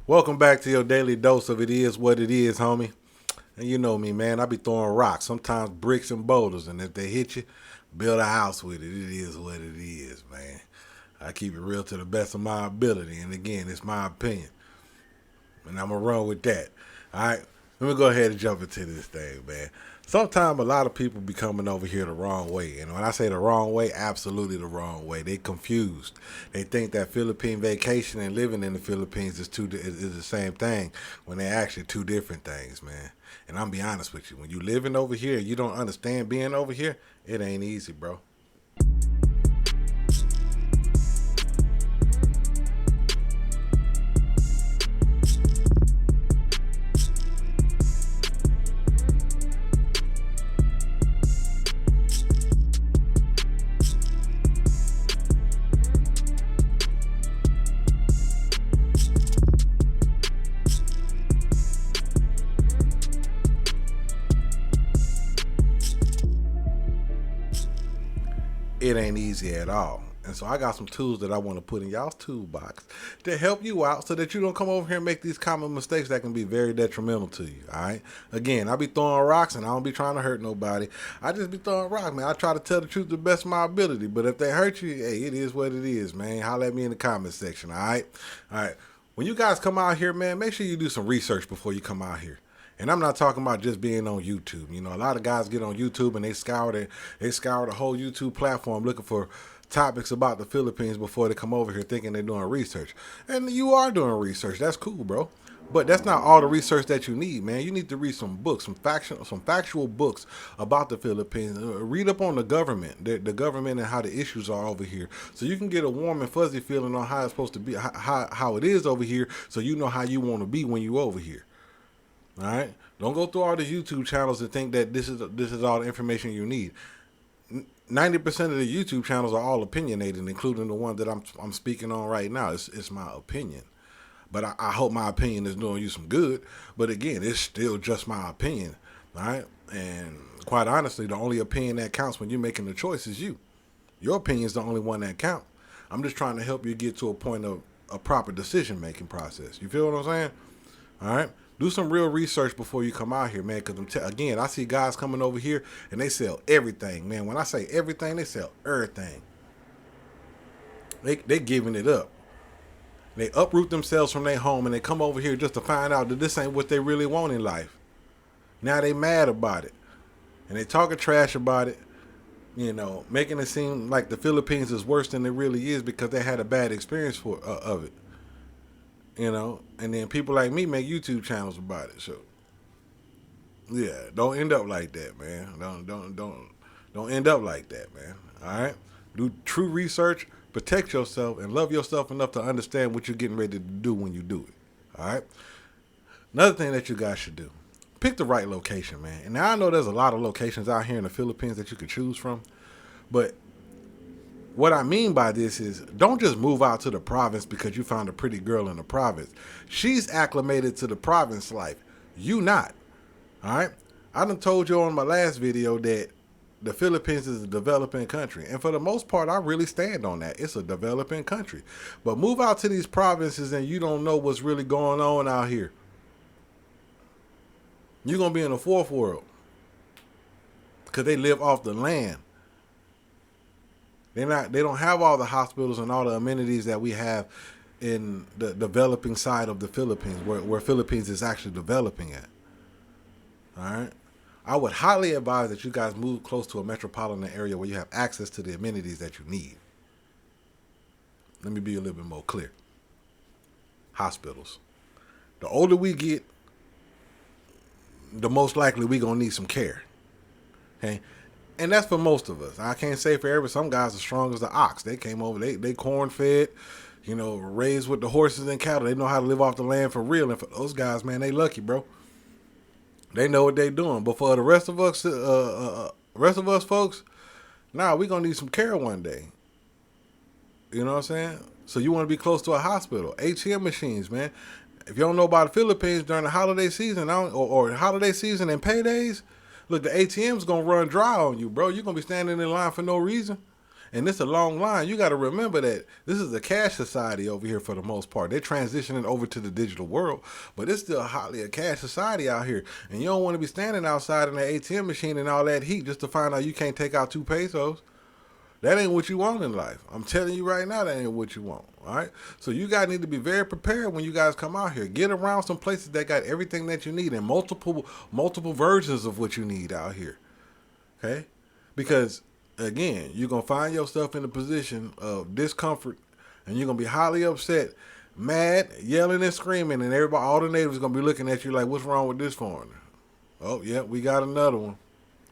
Welcome back to your daily dose of it is what it is, homie. And you know me, man. I be throwing rocks, sometimes bricks and boulders, and if they hit you, build a house with it. It is what it is, man. I keep it real to the best of my ability, and again, it's my opinion, and I'm gonna run with that. All right, let me go ahead and jump into this thing, man. Sometimes a lot of people be coming over here the wrong way, and when I say the wrong way, absolutely the wrong way. They confused. They think that Philippine vacation and living in the Philippines is the same thing when they're actually two different things, man. And I'm be honest with you, when you living over here, and you don't understand being over here. It ain't easy, bro. It ain't easy at all. And so I got some tools that I want to put in y'all's toolbox to help you out so that you don't come over here and make these common mistakes that can be very detrimental to you. All right. Again, I be throwing rocks and I don't be trying to hurt nobody. I just be throwing rocks, man. I try to tell the truth to the best of my ability. But if they hurt you, hey, it is what it is, man. Holler at me in the comment section. All right. All right. When you guys come out here, man, make sure you do some research before you come out here. And I'm not talking about just being on YouTube. You know, a lot of guys get on YouTube and they scour the whole YouTube platform looking for topics about the Philippines before they come over here thinking they're doing research. And you are doing research. That's cool, bro. But that's not all the research that you need, man. You need to read some books, some factual books about the Philippines. Read up on the government, the government and how the issues are over here, so you can get a warm and fuzzy feeling on how it's supposed to be, how it is over here, so you know how you want to be when you over here. All right, don't go through all the YouTube channels and think that this is all the information you need. 90% of the YouTube channels are all opinionated, including the one that I'm speaking on right now. It's my opinion, but I hope my opinion is doing you some good. But again, it's still just my opinion, all right? And quite honestly, the only opinion that counts when you're making the choice is you. Your opinion is the only one that counts. I'm just trying to help you get to a point of a proper decision making process. You feel what I'm saying? All right. Do some real research before you come out here, man. Because again, I see guys coming over here and they sell everything, man. When I say everything, they sell everything. They giving it up. They uproot themselves from their home and they come over here just to find out that this ain't what they really want in life. Now they mad about it and they talking trash about it. You know, making it seem like the Philippines is worse than it really is because they had a bad experience of it. You know, and then people like me make YouTube channels about it. So yeah, don't end up like that, man. Don't end up like that, man. All right, do true research, protect yourself, and love yourself enough to understand what you're getting ready to do when you do it. All right. Another thing that you guys should do: pick the right location, man. And now I know there's a lot of locations out here in the Philippines that you can choose from, but what I mean by this is don't just move out to the province because you found a pretty girl in the province. She's acclimated to the province life. You not. All right. I done told you on my last video that the Philippines is a developing country. And for the most part, I really stand on that. It's a developing country. But move out to these provinces and you don't know what's really going on out here. You're going to be in the fourth world because they live off the land. They don't have all the hospitals and all the amenities that we have in the developing side of the Philippines, where Philippines is actually developing at. All right. I would highly advise that you guys move close to a metropolitan area where you have access to the amenities that you need. Let me be a little bit more clear. Hospitals. The older we get, the most likely we gonna need some care. Okay. And that's for most of us. I can't say for every. Some guys are strong as the ox. They came over. They corn fed, you know, raised with the horses and cattle. They know how to live off the land for real. And for those guys, man, they lucky, bro. They know what they doing. But for the rest of us folks, nah, we gonna need some care one day. You know what I'm saying? So you want to be close to a hospital, ATM machines, man. If you don't know about the Philippines during the holiday season, or holiday season and paydays, look, the ATM's gonna run dry on you, bro. You're gonna be standing in line for no reason. And it's a long line. You got to remember that this is a cash society over here for the most part. They're transitioning over to the digital world, but it's still hotly a cash society out here. And you don't want to be standing outside in the ATM machine and all that heat just to find out you can't take out 2 pesos. That ain't what you want in life. I'm telling you right now, that ain't what you want. All right. So you guys need to be very prepared when you guys come out here. Get around some places that got everything that you need and multiple versions of what you need out here. Okay, because again, you're gonna find yourself in a position of discomfort, and you're gonna be highly upset, mad, yelling and screaming, and everybody, all the neighbors, gonna be looking at you like, "What's wrong with this foreigner?" Oh, yeah, we got another one.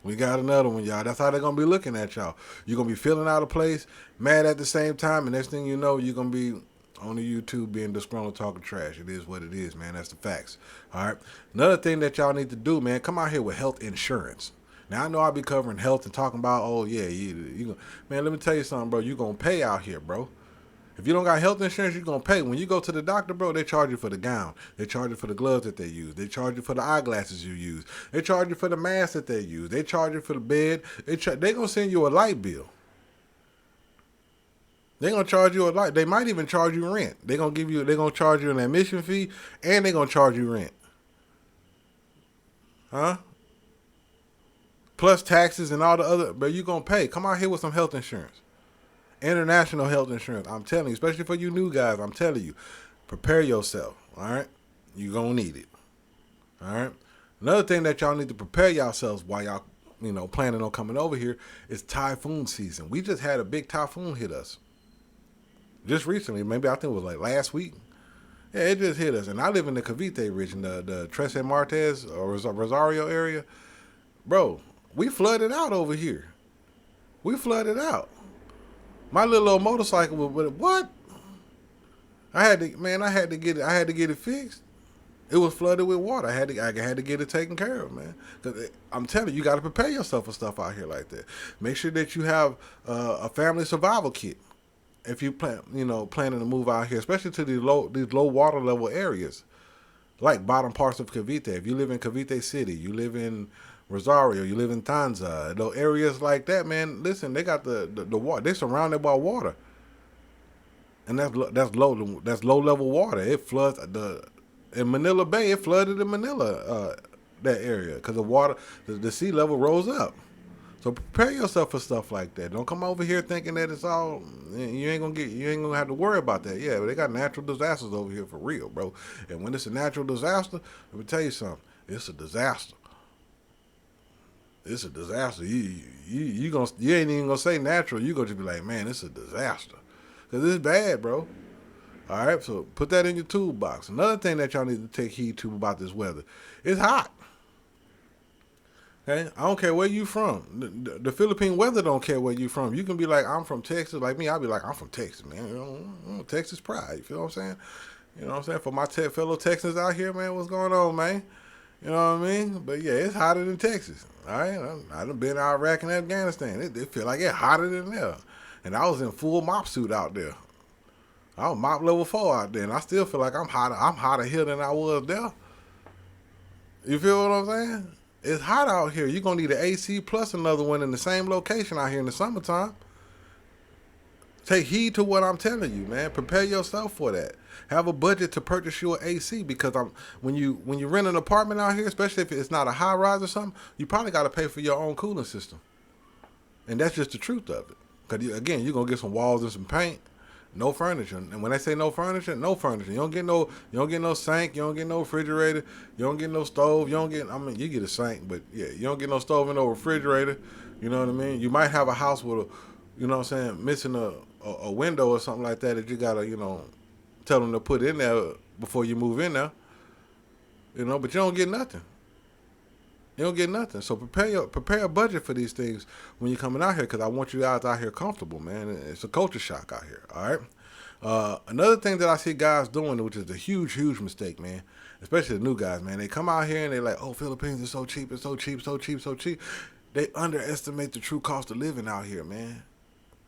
We got another one, y'all. That's how they're going to be looking at y'all. You're going to be feeling out of place, mad at the same time, and next thing you know, you're going to be on the YouTube being disgruntled, talking trash. It is what it is, man. That's the facts. All right? Another thing that y'all need to do, man, come out here with health insurance. Now, I know I'll be covering health and talking about, oh, yeah, man, let me tell you something, bro. You're going to pay out here, bro. If you don't got health insurance, you're going to pay. When you go to the doctor, bro, they charge you for the gown. They charge you for the gloves that they use. They charge you for the eyeglasses you use. They charge you for the mask that they use. They charge you for the bed. They going to send you a light bill. They're going to charge you a light. They might even charge you rent. They're going to charge you an admission fee, and they're going to charge you rent. Huh? Plus taxes and all the other, but you're going to pay. Come out here with some health insurance. International health insurance. I'm telling you, especially for you new guys, I'm telling you, prepare yourself. All right, you're gonna need it. All right. Another thing that y'all need to prepare yourselves while y'all, planning on coming over here is typhoon season. We just had a big typhoon hit us just recently. Maybe I think it was like last week. Yeah, it just hit us, and I live in the Cavite region, the Tres Martes or Rosario area. Bro, we flooded out over here. We flooded out. My little old motorcycle was what? I had to get it fixed. It was flooded with water. I had to get it taken care of, man. Cause I'm telling you, you got to prepare yourself for stuff out here like that. Make sure that you have a family survival kit if you planning to move out here, especially to these low water level areas, like bottom parts of Cavite. If you live in Cavite City, you live in Rosario, you live in Tanza, those areas like that, man. Listen, they got the water. They're surrounded by water, and that's low level water. It floods in Manila Bay. It flooded in Manila, that area, because the water, the sea level rose up. So prepare yourself for stuff like that. Don't come over here thinking that it's all you ain't gonna have to worry about that. Yeah, but they got natural disasters over here for real, bro. And when it's a natural disaster, let me tell you something. It's a disaster. It's a disaster. You ain't even gonna say natural. You gonna just be like, man, it's a disaster, cause it's bad, bro. All right, so put that in your toolbox. Another thing that y'all need to take heed to about this weather, it's hot. Okay, I don't care where you from. The Philippine weather don't care where you from. You can be like, I'm from Texas. Like me, I'll be like, I'm from Texas, man. Texas pride. You feel what I'm saying? You know what I'm saying? For my fellow Texans out here, man, what's going on, man? You know what I mean? But yeah, it's hotter than Texas. All right, I done been to Iraq and Afghanistan. It feel like it's hotter than there. And I was in full mop suit out there. I was mop level 4 out there, and I still feel like I'm hotter. I'm hotter here than I was there. You feel what I'm saying? It's hot out here. You're gonna need an AC plus another one in the same location out here in the summertime. Take heed to what I'm telling you, man. Prepare yourself for that. Have a budget to purchase your AC, because when you rent an apartment out here, especially if it's not a high rise or something, you probably got to pay for your own cooling system, and that's just the truth of it. Because again, you're gonna get some walls and some paint, no furniture. And when I say no furniture, no furniture. You don't get no sink, you don't get no refrigerator, you don't get no stove, you get a sink, but yeah, you don't get no stove and no refrigerator. You know what I mean? You might have a house with missing a window or something like that you gotta, tell them to put in there before you move in there. But you don't get nothing. You don't get nothing. So prepare a budget for these things when you're coming out here, because I want you guys out here comfortable, man. It's a culture shock out here, all right? Another thing that I see guys doing, which is a huge, huge mistake, man, especially the new guys, man. They come out here and they're like, oh, Philippines is so cheap, it's so cheap, so cheap, so cheap. They underestimate the true cost of living out here, man.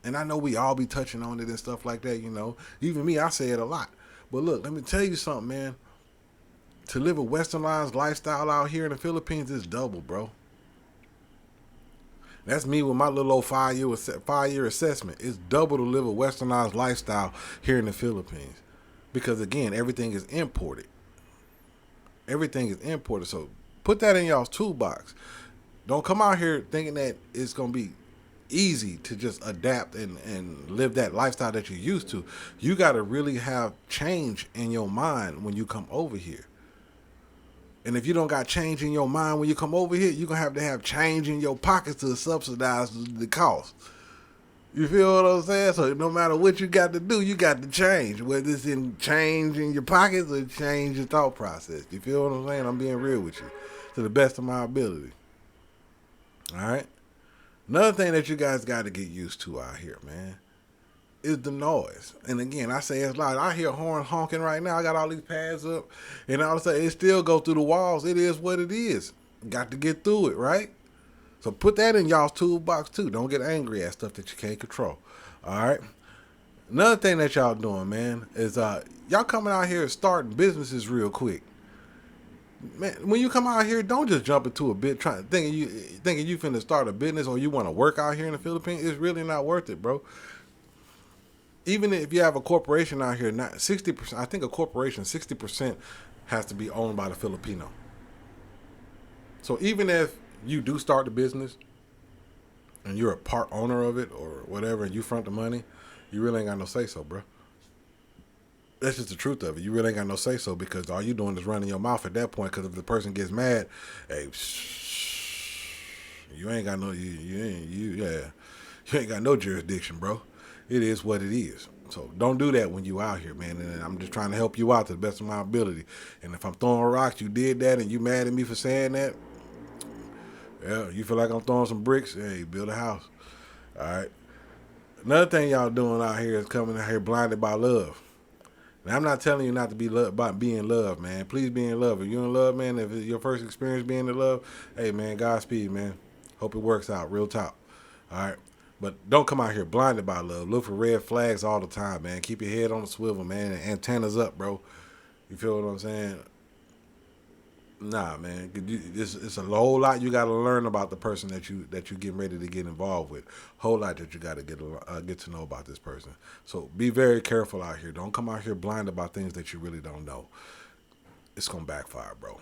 And I know we all be touching on it and stuff like that, Even me, I say it a lot. But look, let me tell you something, man. To live a westernized lifestyle out here in the Philippines is double, bro. That's me with my little old 5-year assessment. It's double to live a westernized lifestyle here in the Philippines. Because again, everything is imported. Everything is imported. So put that in y'all's toolbox. Don't come out here thinking that it's going to be easy to just adapt and live that lifestyle that you're used to. You got to really have change in your mind when you come over here. And if you don't got change in your mind when you come over here, you're going to have change in your pockets to subsidize the cost. You feel what I'm saying? So no matter what you got to do, you got to change. Whether it's in change in your pockets or change your thought process. You feel what I'm saying? I'm being real with you to the best of my ability. All right? Another thing that you guys got to get used to out here, man, is the noise. And again, I say it's loud. I hear horns honking right now. I got all these pads up, and all of a sudden it still go through the walls. It is what it is. Got to get through it, right? So put that in y'all's toolbox too. Don't get angry at stuff that you can't control. All right. Another thing that y'all doing, man, is y'all coming out here starting businesses real quick. Man, when you come out here, don't just jump into a bit thinking you finna start a business or you want to work out here in the Philippines. It's really not worth it, bro. Even if you have a corporation out here, not 60%. I think a corporation 60% has to be owned by the Filipino. So even if you do start the business and you're a part owner of it or whatever, and you front the money, you really ain't got no say so, bro. That's just the truth of it. You really ain't got no say so because all you doing is running your mouth at that point. Because if the person gets mad, hey, you ain't got no you ain't got no jurisdiction, bro. It is what it is. So don't do that when you out here, man. And I'm just trying to help you out to the best of my ability. And if I'm throwing rocks, you did that, and you mad at me for saying that. Yeah, you feel like I'm throwing some bricks? Hey, build a house. All right. Another thing y'all doing out here is coming out here blinded by love. Now, I'm not telling you not to be about being in love, man. Please be in love. If you're in love, man, if it's your first experience being in love, hey, man, Godspeed, man. Hope it works out. Real talk. All right. But don't come out here blinded by love. Look for red flags all the time, man. Keep your head on the swivel, man, and antennas up, bro. You feel what I'm saying? Nah, man. It's a whole lot you got to learn about the person that you getting ready to get involved with. Whole lot that you got to get to know about this person. So be very careful out here. Don't come out here blind about things that you really don't know. It's gonna backfire, bro.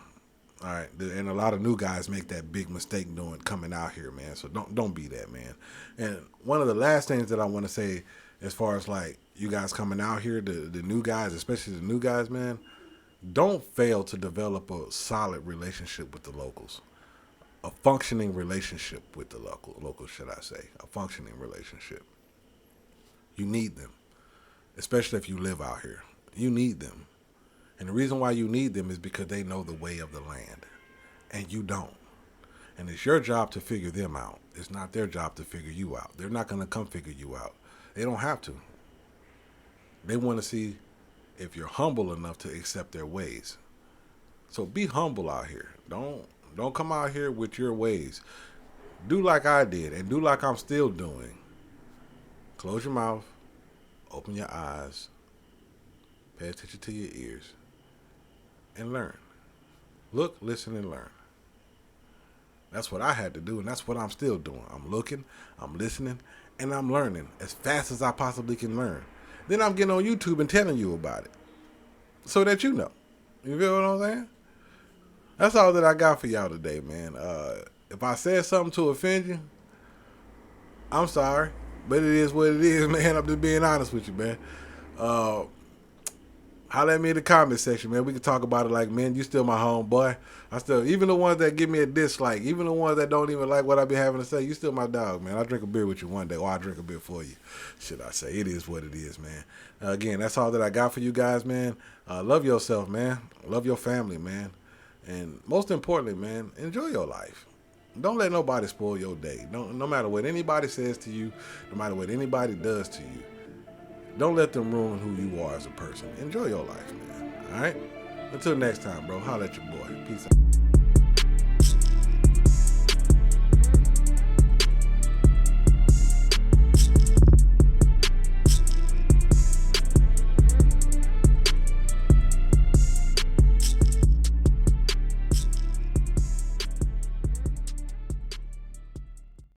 All right, and a lot of new guys make that big mistake coming out here, man. So don't be that, man. And one of the last things that I want to say, as far as like you guys coming out here, the new guys, especially the new guys, man. Don't fail to develop a solid relationship with the locals. A functioning relationship with the locals, should I say. A functioning relationship. You need them, especially if you live out here. You need them. And the reason why you need them is because they know the way of the land, and you don't. And it's your job to figure them out. It's not their job to figure you out. They're not going to come figure you out. They don't have to. They want to see if you're humble enough to accept their ways. So be humble out here. Don't come out here with your ways. Do like I did and do like I'm still doing. Close your mouth, open your eyes, pay attention to your ears, and learn. Look, listen, and learn. That's what I had to do, and that's what I'm still doing. I'm looking, I'm listening, and I'm learning as fast as I possibly can learn. Then I'm getting on YouTube and telling you about it so that you know. You feel what I'm saying? That's all that I got for y'all today, man. If I said something to offend you, I'm sorry. But it is what it is, man. I'm just being honest with you, man. Holler at me in the comment section, man. We can talk about it like, man, you still my homeboy. Even the ones that give me a dislike, even the ones that don't even like what I be having to say, you still my dog, man. I'll drink a beer with you one day, or I'll drink a beer for you. Should I say? It is what it is, man. Again, that's all that I got for you guys, man. Love yourself, man. Love your family, man. And most importantly, man, enjoy your life. Don't let nobody spoil your day. No matter what anybody says to you, no matter what anybody does to you, don't let them ruin who you are as a person. Enjoy your life, man. All right? Until next time, bro. Holla at your boy. Peace out.